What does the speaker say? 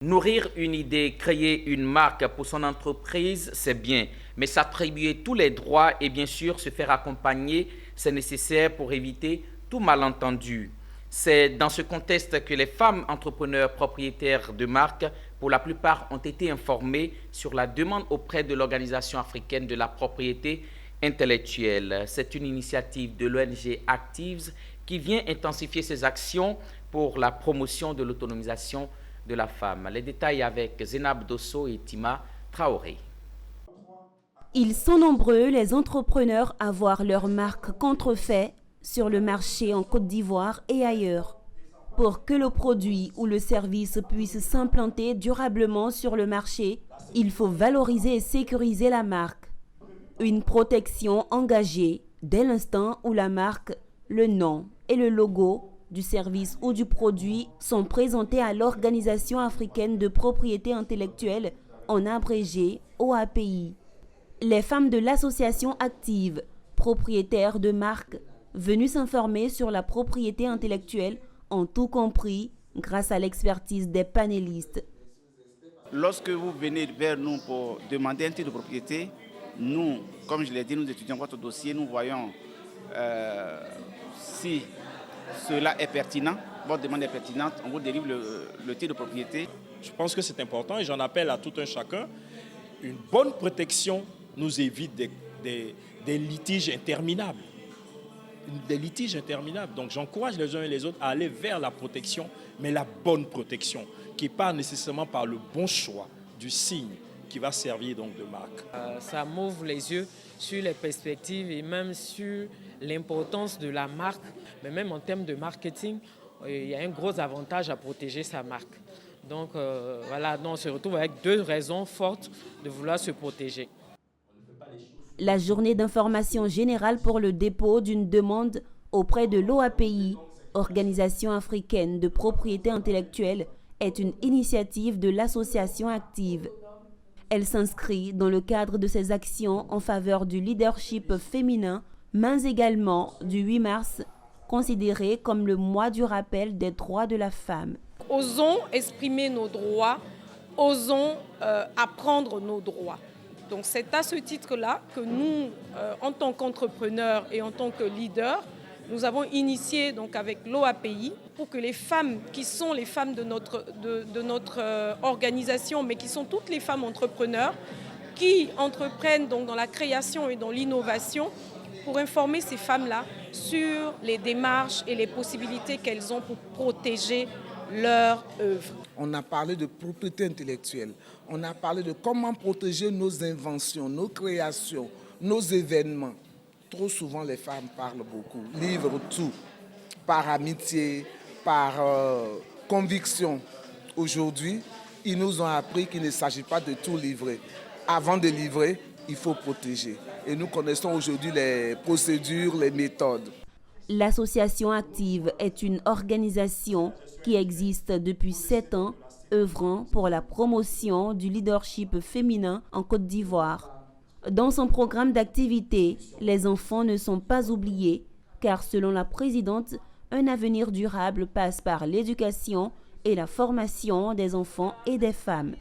Nourrir une idée, créer une marque pour son entreprise, c'est bien, mais s'attribuer tous les droits et bien sûr se faire accompagner, c'est nécessaire pour éviter tout malentendu. C'est dans ce contexte que les femmes entrepreneurs propriétaires de marques, pour la plupart, ont été informées sur la demande auprès de l'Organisation africaine de la propriété intellectuelle. C'est une initiative de l'ONG Actives qui vient intensifier ses actions pour la promotion de l'autonomisation de la femme. Les détails avec Zénab Dosso et Tima Traoré. Ils sont nombreux, les entrepreneurs, à voir leur marque contrefaite sur le marché en Côte d'Ivoire et ailleurs. Pour que le produit ou le service puisse s'implanter durablement sur le marché, il faut valoriser et sécuriser la marque. Une protection engagée dès l'instant où la marque, le nom et le logo du service ou du produit sont présentés à l'Organisation africaine de propriété intellectuelle, en abrégé OAPI. Les femmes de l'association Active, propriétaires de marques, venues s'informer sur la propriété intellectuelle, ont tout compris grâce à l'expertise des panélistes. Lorsque vous venez vers nous pour demander un titre de propriété, nous, comme je l'ai dit, nous étudions votre dossier, nous voyons si cela est pertinent, votre demande est pertinente, on vous délivre le titre de propriété. Je pense que c'est important et j'en appelle à tout un chacun. Une bonne protection nous évite des litiges interminables. Donc j'encourage les uns et les autres à aller vers la protection, mais la bonne protection, qui part nécessairement par le bon choix du signe qui va servir donc de marque. Ça m'ouvre les yeux sur les perspectives et même sur l'importance de la marque, mais même en termes de marketing, il y a un gros avantage à protéger sa marque. Donc voilà, on se retrouve avec deux raisons fortes de vouloir se protéger. La journée d'information générale pour le dépôt d'une demande auprès de l'OAPI, Organisation africaine de propriété intellectuelle, est une initiative de l'association Active. Elle s'inscrit dans le cadre de ses actions en faveur du leadership féminin, mais également du 8 mars, considéré comme le mois du rappel des droits de la femme. Osons exprimer nos droits, osons apprendre nos droits. Donc c'est à ce titre-là que nous, en tant qu'entrepreneurs et en tant que leaders, nous avons initié donc avec l'OAPI pour que les femmes qui sont les femmes de notre organisation, mais qui sont toutes les femmes entrepreneurs, qui entreprennent donc dans la création et dans l'innovation, pour informer ces femmes-là sur les démarches et les possibilités qu'elles ont pour protéger leur œuvre. On a parlé de propriété intellectuelle, on a parlé de comment protéger nos inventions, nos créations, nos événements. Trop souvent, les femmes parlent beaucoup, livrent tout, par amitié, par conviction. Aujourd'hui, ils nous ont appris qu'il ne s'agit pas de tout livrer. Avant de livrer, il faut protéger. Et nous connaissons aujourd'hui les procédures, les méthodes. L'association Active est une organisation qui existe depuis 7 ans, œuvrant pour la promotion du leadership féminin en Côte d'Ivoire. Dans son programme d'activité, les enfants ne sont pas oubliés, car selon la présidente, un avenir durable passe par l'éducation et la formation des enfants et des femmes.